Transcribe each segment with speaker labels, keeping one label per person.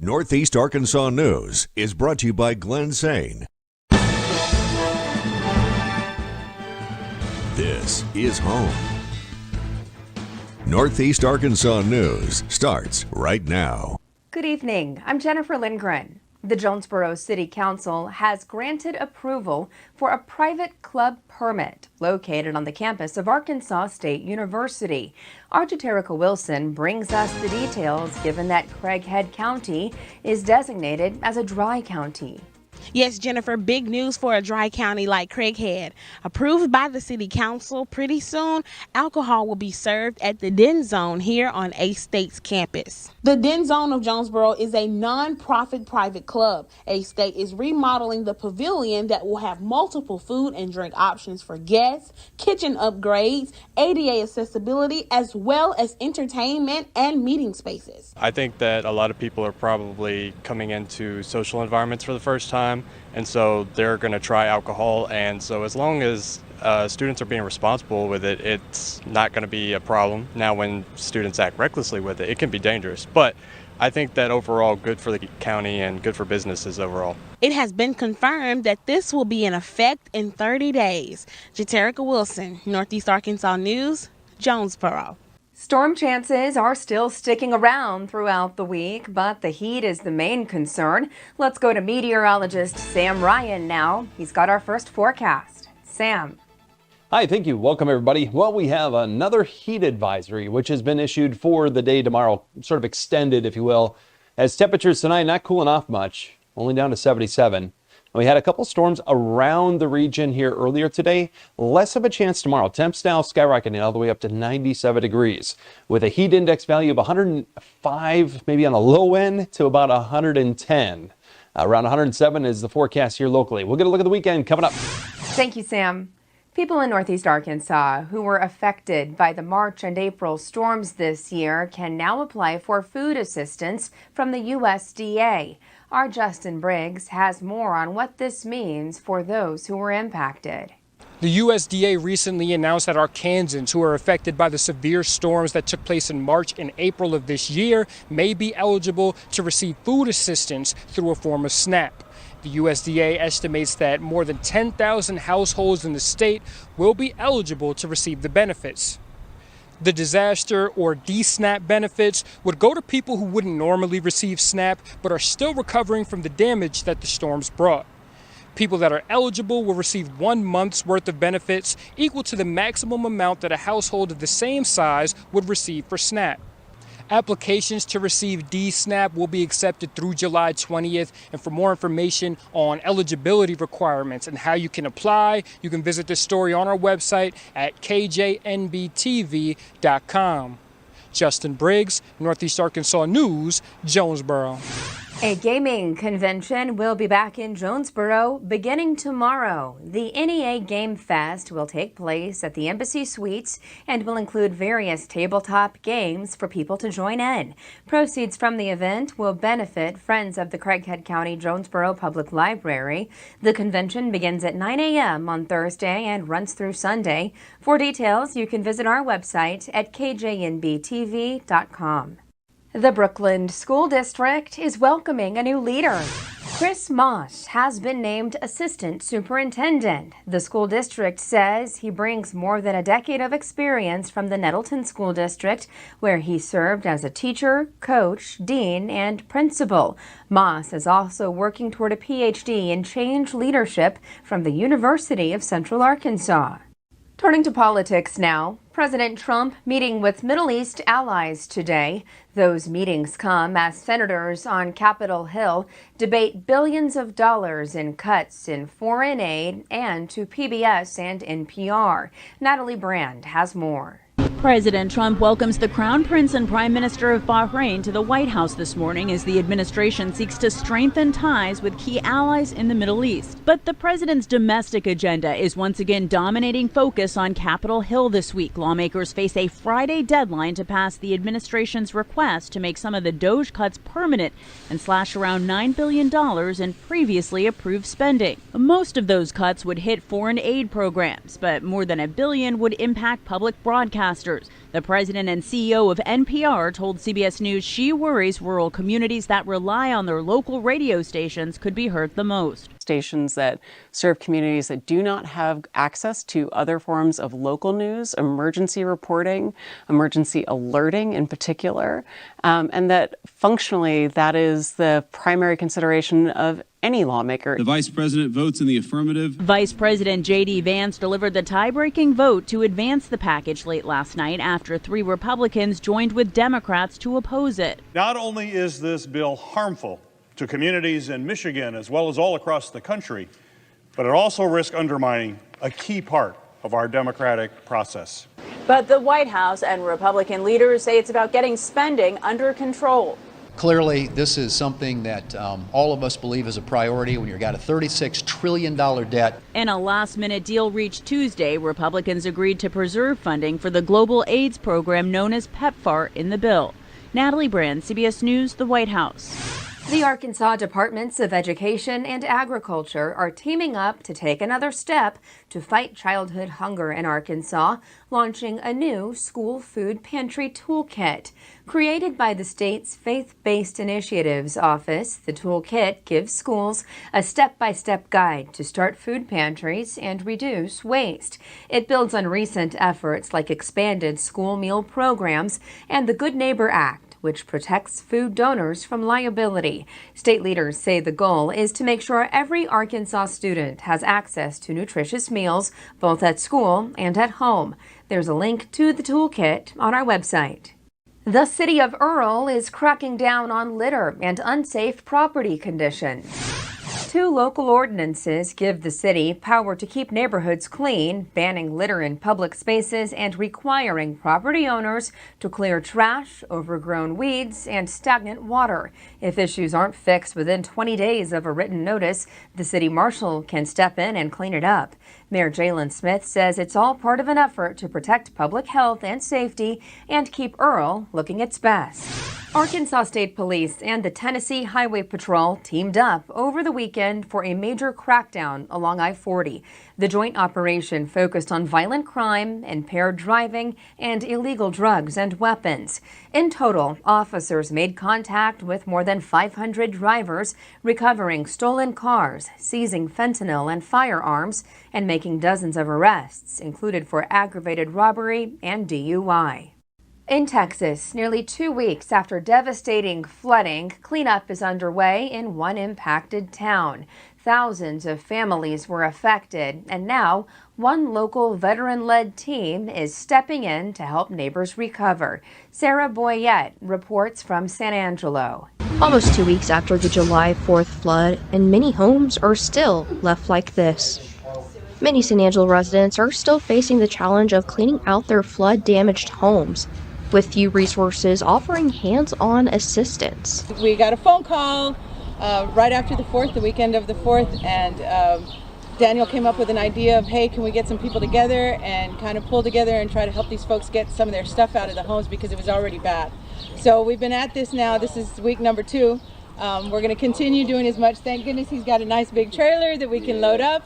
Speaker 1: Northeast Arkansas News is brought to you by Glenn Sane. This is home. Northeast Arkansas News starts right now.
Speaker 2: Good evening. I'm Jennifer Lindgren. The Jonesboro City Council has granted approval for a private club permit located on the campus of Arkansas State University. Our Jerica Wilson brings us the details, given that Craighead County is designated as a dry county.
Speaker 3: Yes, Jennifer, big news for a dry county like Craighead. Approved by the City Council, pretty soon, alcohol will be served at the Den Zone here on A-State's campus. The Den Zone of Jonesboro is a non-profit private club. A-State is remodeling the pavilion that will have multiple food and drink options for guests, kitchen upgrades, ADA accessibility, as well as entertainment and meeting spaces.
Speaker 4: I think that a lot of people are probably coming into social environments for the first time, and so they're going to try alcohol, and so as long as students are being responsible with it, it's not going to be a problem. Now when students act recklessly with it, it can be dangerous, but I think that overall good for the county and good for businesses overall.
Speaker 3: It has been confirmed that this will be in effect in 30 days. Jerica Wilson, Northeast Arkansas News, Jonesboro.
Speaker 2: Storm chances are still sticking around throughout the week, but the heat is the main concern. Let's go to meteorologist Sam Ryan now. He's got our first forecast. Sam.
Speaker 5: Hi, thank you. Welcome, everybody. Well, we have another heat advisory, which has been issued for the day tomorrow, sort of extended, if you will, as temperatures tonight not cooling off much, only down to 77. We had a couple storms around the region here earlier today. Less of a chance tomorrow. Temps now skyrocketing all the way up to 97 degrees with a heat index value of 105, maybe on a low end, to about 110. Around 107 is the forecast here locally. We'll get a look at the weekend coming up.
Speaker 2: Thank you, Sam. People in Northeast Arkansas who were affected by the March and April storms this year can now apply for food assistance from the USDA. Our Justin Briggs has more on what this means for those who were impacted.
Speaker 6: The USDA recently announced that Arkansans who are affected by the severe storms that took place in March and April of this year may be eligible to receive food assistance through a form of SNAP. The USDA estimates that more than 10,000 households in the state will be eligible to receive the benefits. The disaster or DSNAP benefits would go to people who wouldn't normally receive SNAP but are still recovering from the damage that the storms brought. People that are eligible will receive 1 month's worth of benefits equal to the maximum amount that a household of the same size would receive for SNAP. Applications to receive DSNAP will be accepted through July 20th, and for more information on eligibility requirements and how you can apply, you can visit this story on our website at KJNB-TV.com. Justin Briggs, Northeast Arkansas News, Jonesboro.
Speaker 2: A gaming convention will be back in Jonesboro beginning tomorrow. The NEA Game Fest will take place at the Embassy Suites and will include various tabletop games for people to join in. Proceeds from the event will benefit Friends of the Craighead County Jonesboro Public Library. The convention begins at 9 a.m. on Thursday and runs through Sunday. For details, you can visit our website at KJNB-TV.com. The Brookland School District is welcoming a new leader. Chris Moss has been named Assistant Superintendent. The school district says he brings more than a decade of experience from the Nettleton School District, where he served as a teacher, coach, dean, and principal. Moss is also working toward a PhD in change leadership from the University of Central Arkansas. Turning to politics now, President Trump meeting with Middle East allies today. Those meetings come as senators on Capitol Hill debate billions of dollars in cuts in foreign aid and to PBS and NPR. Natalie Brand has more.
Speaker 7: President Trump welcomes the Crown Prince and Prime Minister of Bahrain to the White House this morning as the administration seeks to strengthen ties with key allies in the Middle East. But the president's domestic agenda is once again dominating focus on Capitol Hill this week. Lawmakers face a Friday deadline to pass the administration's request to make some of the DOGE cuts permanent and slash around $9 billion in previously approved spending. Most of those cuts would hit foreign aid programs, but more than $1 billion would impact public broadcasters. The president and CEO of NPR told CBS News she worries rural communities that rely on their local radio stations could be hurt the most.
Speaker 8: Stations that serve communities that do not have access to other forms of local news, emergency reporting, emergency alerting in particular, and that functionally that is the primary consideration of any lawmaker.
Speaker 9: The vice president votes in the affirmative.
Speaker 7: Vice President J.D. Vance delivered the tie-breaking vote to advance the package late last night after 3 Republicans joined with Democrats to oppose it.
Speaker 10: Not only is this bill harmful to communities in Michigan as well as all across the country, but it also risks undermining a key part of our democratic process.
Speaker 11: But the White House and Republican leaders say it's about getting spending under control.
Speaker 12: Clearly, this is something that all of us believe is a priority when you've got a $36 trillion debt.
Speaker 7: In a last-minute deal reached Tuesday, Republicans agreed to preserve funding for the global AIDS program known as PEPFAR in the bill. Natalie Brand, CBS News, the White House.
Speaker 2: The Arkansas Departments of Education and Agriculture are teaming up to take another step to fight childhood hunger in Arkansas, launching a new school food pantry toolkit. Created by the state's Faith-Based Initiatives Office, the toolkit gives schools a step-by-step guide to start food pantries and reduce waste. It builds on recent efforts like expanded school meal programs and the Good Neighbor Act, which protects food donors from liability. State leaders say the goal is to make sure every Arkansas student has access to nutritious meals, both at school and at home. There's a link to the toolkit on our website. The city of Earl is cracking down on litter and unsafe property conditions. 2 local ordinances give the city power to keep neighborhoods clean, banning litter in public spaces and requiring property owners to clear trash, overgrown weeds, and stagnant water. If issues aren't fixed within 20 days of a written notice, the city marshal can step in and clean it up. Mayor Jalen Smith says it's all part of an effort to protect public health and safety and keep Earl looking its best. Arkansas State Police and the Tennessee Highway Patrol teamed up over the weekend for a major crackdown along I-40. The joint operation focused on violent crime, impaired driving, and illegal drugs and weapons. In total, officers made contact with more than 500 drivers, recovering stolen cars, seizing fentanyl and firearms, and making dozens of arrests, included for aggravated robbery and DUI. In Texas, nearly 2 weeks after devastating flooding, cleanup is underway in one impacted town. Thousands of families were affected, and now one local veteran-led team is stepping in to help neighbors recover. Sarah Boyette reports from San Angelo.
Speaker 13: Almost 2 weeks after the July 4th flood, and many homes are still left like this. Many San Angelo residents are still facing the challenge of cleaning out their flood-damaged homes, with few resources offering hands-on assistance.
Speaker 14: We got a phone call right after the 4th, the weekend of the 4th, and Daniel came up with an idea of, hey, can we get some people together and kind of pull together and try to help these folks get some of their stuff out of the homes because it was already bad. So we've been at this now. This is week number 2. We're going to continue doing as much. Thank goodness he's got a nice big trailer that we can load up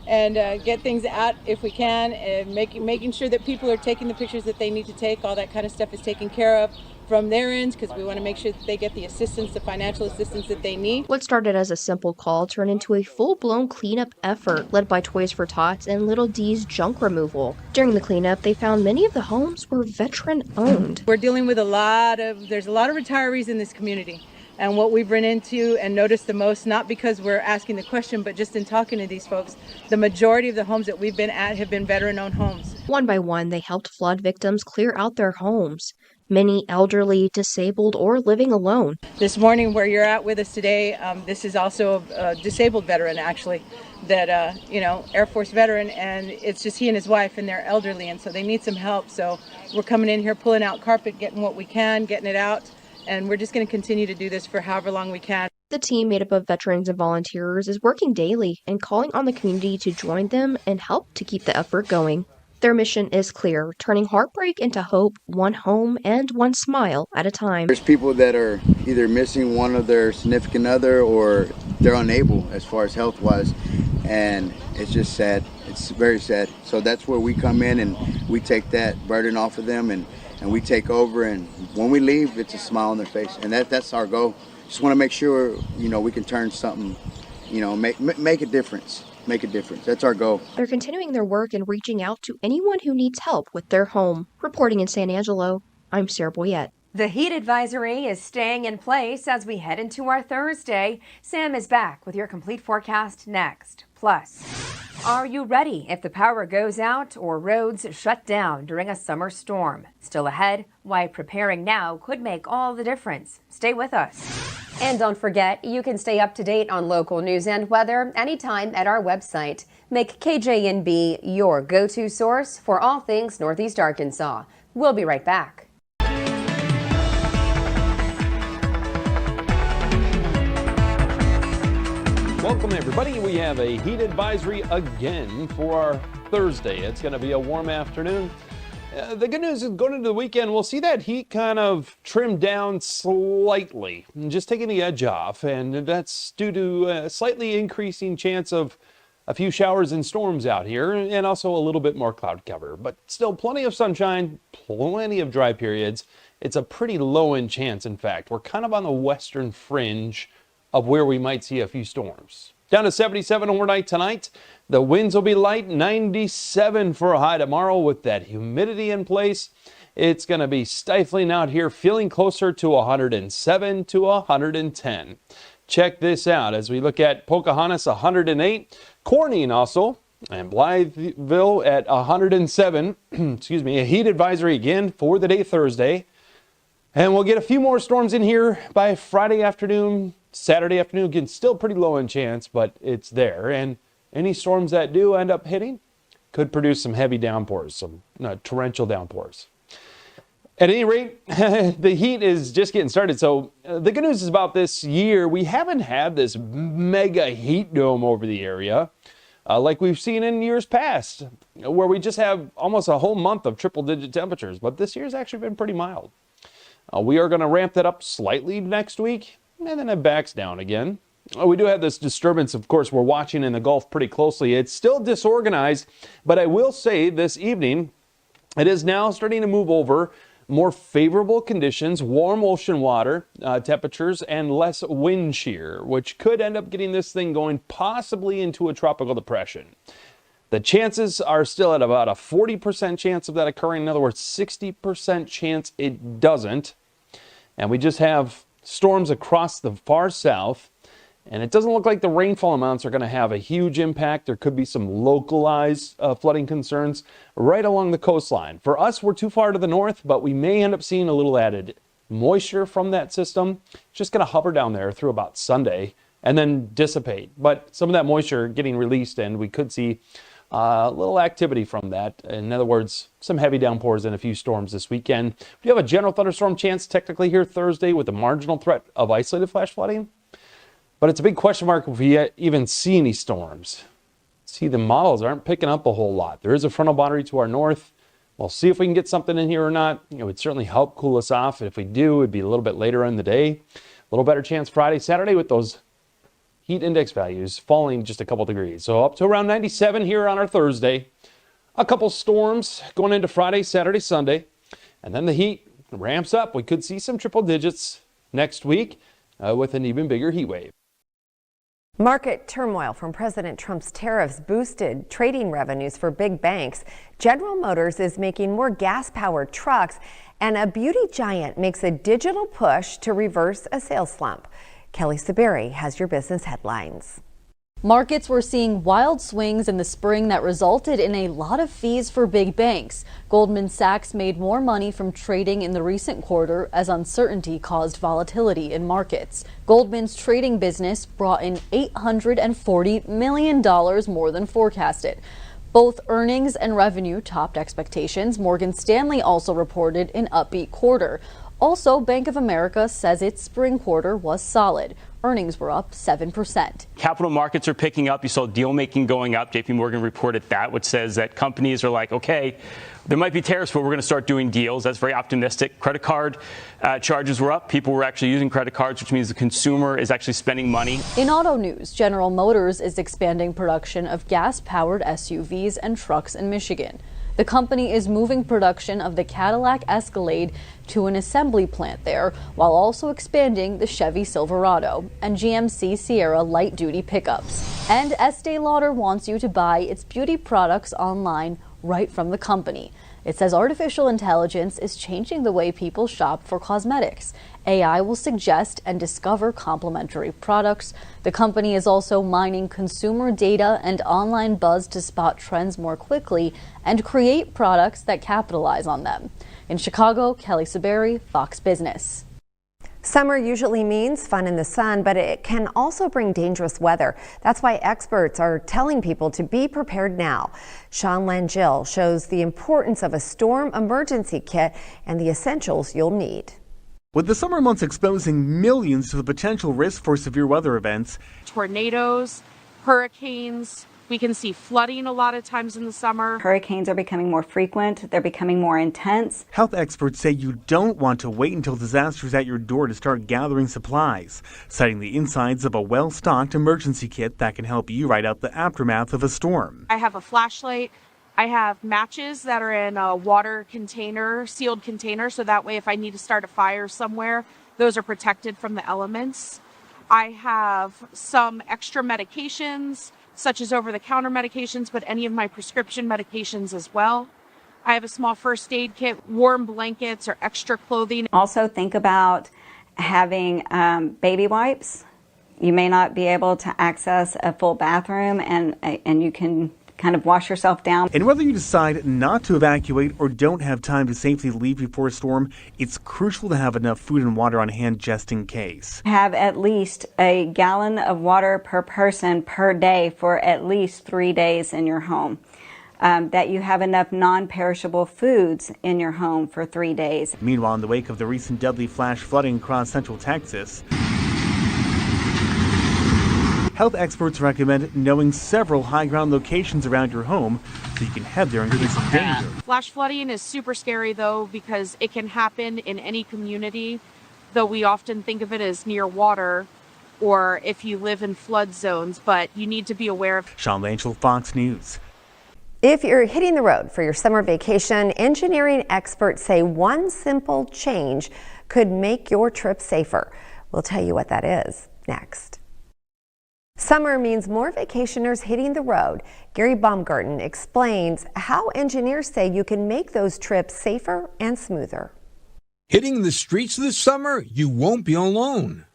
Speaker 14: and get things out if we can, and making sure that people are taking the pictures that they need to take. All that kind of stuff is taken care of from their ends because we want to make sure that they get the assistance, the financial assistance that they need.
Speaker 13: What started as a simple call turned into a full-blown cleanup effort led by Toys for Tots and Little D's Junk Removal. During the cleanup, they found many of the homes were veteran-owned.
Speaker 14: We're dealing with there's a lot of retirees in this community. And what we've run into and noticed the most, not because we're asking the question, but just in talking to these folks, the majority of the homes that we've been at have been veteran-owned homes.
Speaker 13: One by one, they helped flood victims clear out their homes. Many elderly, disabled, or living alone.
Speaker 14: This morning, where you're at with us today, this is also a disabled veteran, actually, that, Air Force veteran, and it's just he and his wife, and they're elderly, and so they need some help. So we're coming in here, pulling out carpet, getting what we can, getting it out. And we're just going to continue to do this for however long we can.
Speaker 13: The team, made up of veterans and volunteers, is working daily and calling on the community to join them and help to keep the effort going. Their mission is clear, turning heartbreak into hope, one home and one smile at a time.
Speaker 15: There's people that are either missing one of their significant other or they're unable as far as health-wise. And it's just sad. It's very sad. So that's where we come in and we take that burden off of them and and we take over, and when we leave, it's a smile on their face, and that's our goal. Just want to make sure, we can turn something, make a difference. Make a difference. That's our goal.
Speaker 13: They're continuing their work and reaching out to anyone who needs help with their home. Reporting in San Angelo, I'm Sarah Boyette.
Speaker 2: The heat advisory is staying in place as we head into our Thursday. Sam is back with your complete forecast next. Plus, are you ready if the power goes out or roads shut down during a summer storm? Still ahead, why preparing now could make all the difference. Stay with us. And don't forget, you can stay up to date on local news and weather anytime at our website. Make KJNB your go-to source for all things Northeast Arkansas. We'll be right back.
Speaker 5: Welcome, everybody. We have a heat advisory again for our Thursday. It's going to be a warm afternoon. The good news is going into the weekend, we'll see that heat kind of trimmed down slightly, just taking the edge off. And that's due to a slightly increasing chance of a few showers and storms out here, and also a little bit more cloud cover. But still plenty of sunshine, plenty of dry periods. It's a pretty low end chance, in fact. We're kind of on the western fringe of where we might see a few storms. Down to 77 overnight tonight. The winds will be light, 97 for a high tomorrow with that humidity in place. It's going to be stifling out here, feeling closer to 107 to 110. Check this out as we look at Pocahontas, 108. Corning also, and Blytheville at 107. Excuse me, a heat advisory again for the day Thursday. And we'll get a few more storms in here by Friday afternoon. Saturday afternoon, again, still pretty low in chance, but it's there. And any storms that do end up hitting could produce some heavy downpours, some torrential downpours. At any rate, the heat is just getting started. So the good news is about this year, we haven't had this mega heat dome over the area like we've seen in years past, where we just have almost a whole month of triple-digit temperatures. But this year's actually been pretty mild. We are going to ramp that up slightly next week, and then it backs down again. We do have this disturbance, of course, we're watching in the Gulf pretty closely. It's still disorganized, but I will say this evening, it is now starting to move over. More favorable conditions, warm ocean water temperatures, and less wind shear, which could end up getting this thing going possibly into a tropical depression. The chances are still at about a 40% chance of that occurring. In other words, 60% chance it doesn't. And we just have storms across the far south, and it doesn't look like the rainfall amounts are going to have a huge impact. There could be some localized flooding concerns right along the coastline. For us, we're too far to the north, but we may end up seeing a little added moisture from that system. It's just going to hover down there through about Sunday and then dissipate. But some of that moisture getting released, and we could see a little activity from that. In other words, some heavy downpours and a few storms this weekend. We have a general thunderstorm chance technically here Thursday with a marginal threat of isolated flash flooding. But it's a big question mark if we even see any storms. See, the models aren't picking up a whole lot. There is a frontal boundary to our north. We'll see if we can get something in here or not. It would certainly help cool us off. If we do, it'd be a little bit later in the day. A little better chance Friday, Saturday with those heat index values falling just a couple degrees. So up to around 97 here on our Thursday. A couple storms going into Friday, Saturday, Sunday. And then the heat ramps up. We could see some triple digits next week with an even bigger heat wave.
Speaker 16: Market turmoil from President Trump's tariffs boosted trading revenues for big banks. General Motors is making more gas-powered trucks, and a beauty giant makes a digital push to reverse a sales slump. Kelly Saberi has your business headlines.
Speaker 17: Markets were seeing wild swings in the spring that resulted in a lot of fees for big banks. Goldman Sachs made more money from trading in the recent quarter as uncertainty caused volatility in markets. Goldman's trading business brought in $840 million more than forecasted. Both earnings and revenue topped expectations. Morgan Stanley also reported an upbeat quarter. Also, Bank of America says its spring quarter was solid. Earnings were up 7%.
Speaker 18: Capital markets are picking up. You saw deal making going up. JP Morgan reported that, which says that companies are like, okay, there might be tariffs, but we're going to start doing deals. That's very optimistic. Credit card charges were up. People were actually using credit cards, which means the consumer is actually spending money.
Speaker 17: In auto news, General Motors is expanding production of gas-powered SUVs and trucks in Michigan. The company is moving production of the Cadillac Escalade to an assembly plant there, while also expanding the Chevy Silverado and GMC Sierra light-duty pickups. And Estee Lauder wants you to buy its beauty products online right from the company. It says artificial intelligence is changing the way people shop for cosmetics. AI will suggest and discover complementary products. The company is also mining consumer data and online buzz to spot trends more quickly and create products that capitalize on them. In Chicago, Kelly Saberi, Fox Business.
Speaker 16: Summer usually means fun in the sun, but it can also bring dangerous weather. That's why experts are telling people to be prepared now. Sean Langill shows the importance of a storm emergency kit and the essentials you'll need.
Speaker 19: With the summer months exposing millions to the potential risk for severe weather events,
Speaker 20: tornadoes, hurricanes, we can see flooding a lot of times in the summer.
Speaker 21: Hurricanes are becoming more frequent. They're becoming more intense.
Speaker 19: Health experts say you don't want to wait until disaster's at your door to start gathering supplies, citing the insides of a well-stocked emergency kit that can help you ride out the aftermath of a storm.
Speaker 20: I have a flashlight. I have matches that are in a water container, sealed container, so that way if I need to start a fire somewhere, those are protected from the elements. I have some extra medications, such as over-the-counter medications, but any of my prescription medications as well. I have a small first aid kit, warm blankets or extra clothing.
Speaker 21: Also think about having baby wipes. You may not be able to access a full bathroom and you can kind of wash yourself down.
Speaker 19: And whether you decide not to evacuate or don't have time to safely leave before a storm, it's crucial to have enough food and water on hand just in case.
Speaker 21: Have at least a gallon of water per person per day for at least 3 days in your home. That you have enough non-perishable foods in your home for 3 days.
Speaker 19: Meanwhile, in the wake of the recent deadly flash flooding across central Texas, health experts recommend knowing several high-ground locations around your home so you can head there in case of danger.
Speaker 20: Flash flooding is super scary, though, because it can happen in any community, though we often think of it as near water or if you live in flood zones, but you need to be aware of.
Speaker 19: Sean Langill, Fox News.
Speaker 16: If you're hitting the road for your summer vacation, engineering experts say one simple change could make your trip safer. We'll tell you what that is next. Summer means more vacationers hitting the road. Gary Baumgarten explains how engineers say you can make those trips safer and smoother.
Speaker 22: Hitting the streets this summer, you won't be alone.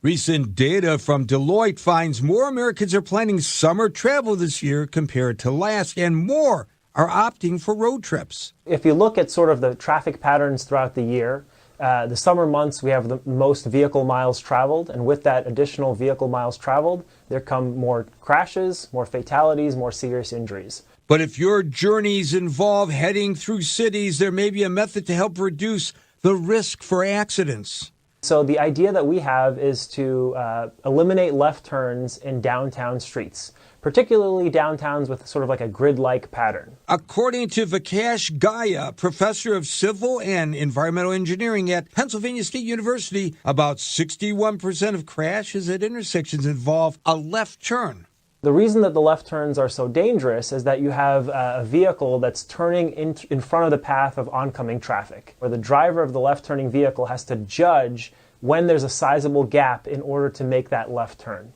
Speaker 22: Recent data from Deloitte finds more Americans are planning summer travel this year compared to last, and more are opting for road trips.
Speaker 23: If you look at sort of the traffic patterns throughout the year, the summer months we have the most vehicle miles traveled, and with that additional vehicle miles traveled, there come more crashes, more fatalities, more serious injuries.
Speaker 22: But if your journeys involve heading through cities, there may be a method to help reduce the risk for accidents.
Speaker 23: So the idea that we have is to eliminate left turns in downtown streets, particularly downtowns with sort of like a grid-like pattern.
Speaker 22: According to Vikash Gaya, professor of civil and environmental engineering at Pennsylvania State University, about 61% of crashes at intersections involve a left turn.
Speaker 23: The reason that the left turns are so dangerous is that you have a vehicle that's turning in front of the path of oncoming traffic, where the driver of the left-turning vehicle has to judge when there's a sizable gap in order to make that left turn.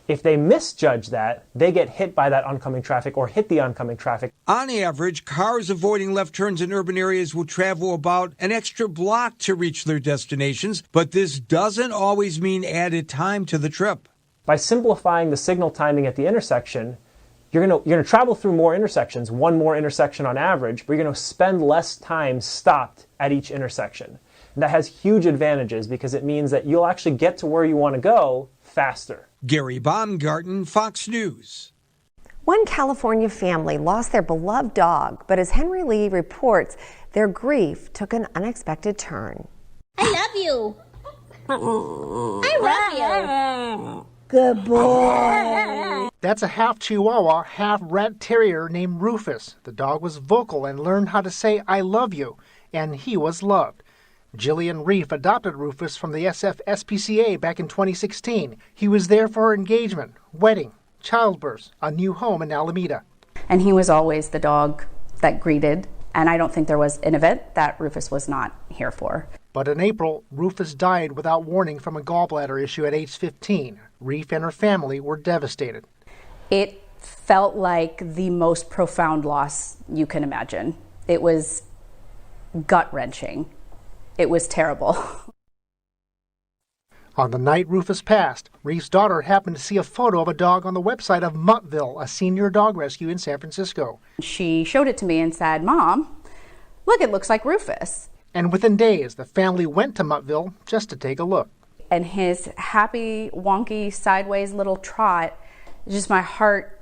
Speaker 23: If they misjudge that, they get hit by that oncoming traffic or hit the oncoming traffic.
Speaker 22: On average, cars avoiding left turns in urban areas will travel about an extra block to reach their destinations, but this doesn't always mean added time to the trip.
Speaker 23: By simplifying the signal timing at the intersection, you're going to travel through more intersections, one more intersection on average, but you're going to spend less time stopped at each intersection. And that has huge advantages because it means that you'll actually get to where you want to go faster.
Speaker 22: Gary Baumgarten, Fox News.
Speaker 16: One California family lost their beloved dog, but as Henry Lee reports, their grief took an unexpected turn.
Speaker 24: I love you. I love you.
Speaker 25: Good boy. That's a half Chihuahua, half Rat Terrier named Rufus. The dog was vocal and learned how to say I love you, and he was loved. Jillian Reef adopted Rufus from the SFSPCA back in 2016. He was there for her engagement, wedding, childbirth, a new home in Alameda.
Speaker 26: And he was always the dog
Speaker 1: that greeted, and I don't think there was an event that Rufus was not here for.
Speaker 25: But in April, Rufus died without warning from a gallbladder issue at age 15. Reef and her family were devastated.
Speaker 1: It felt like the most profound loss you can imagine. It was gut-wrenching. It was terrible.
Speaker 25: On the night Rufus passed, Reef's daughter happened to see a photo of a dog on the website of Muttville, a senior dog rescue in San Francisco.
Speaker 1: She showed it to me and said, "Mom, look, it looks like Rufus."
Speaker 25: And within days, the family went to Muttville just to take a look.
Speaker 1: And his happy, wonky, sideways little trot, just my heart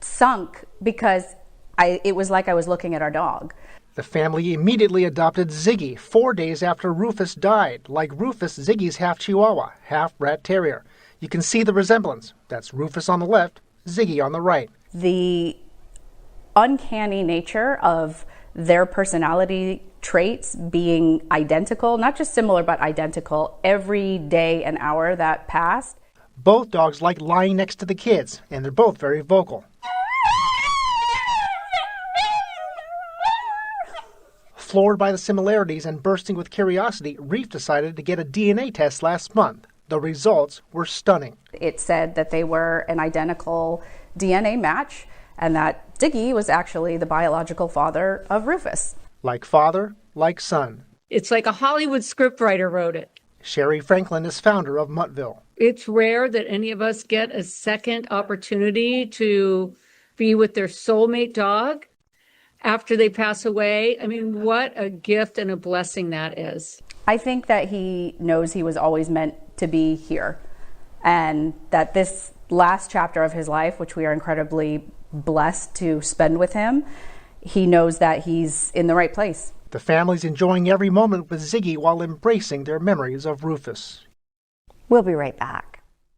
Speaker 1: sunk because it was like I was looking at our dog.
Speaker 25: The family immediately adopted Ziggy 4 days after Rufus died. Like Rufus, Ziggy's half Chihuahua, half Rat Terrier. You can see the resemblance. That's Rufus on the left, Ziggy on the right.
Speaker 1: The uncanny nature of their personality traits being identical, not just similar, but identical, every day and hour that passed.
Speaker 25: Both dogs like lying next to the kids, and they're both very vocal. Floored by the similarities and bursting with curiosity, Reef decided to get a DNA test last month. The results were stunning.
Speaker 1: It said that they were an identical DNA match and that Ziggy was actually the biological father of Rufus.
Speaker 25: Like father, like son.
Speaker 3: It's like a Hollywood scriptwriter wrote it.
Speaker 25: Sherry Franklin is founder of Muttville.
Speaker 3: It's rare that any of us get a second opportunity to be with their soulmate dog after they pass away. I mean, what a gift and a blessing that is.
Speaker 1: I think that he knows he was always meant to be here, and that this last chapter of his life, which we are incredibly blessed to spend with him, he knows that he's in the right place.
Speaker 25: The family's enjoying every moment with Ziggy while embracing their memories of Rufus.
Speaker 16: We'll be right back.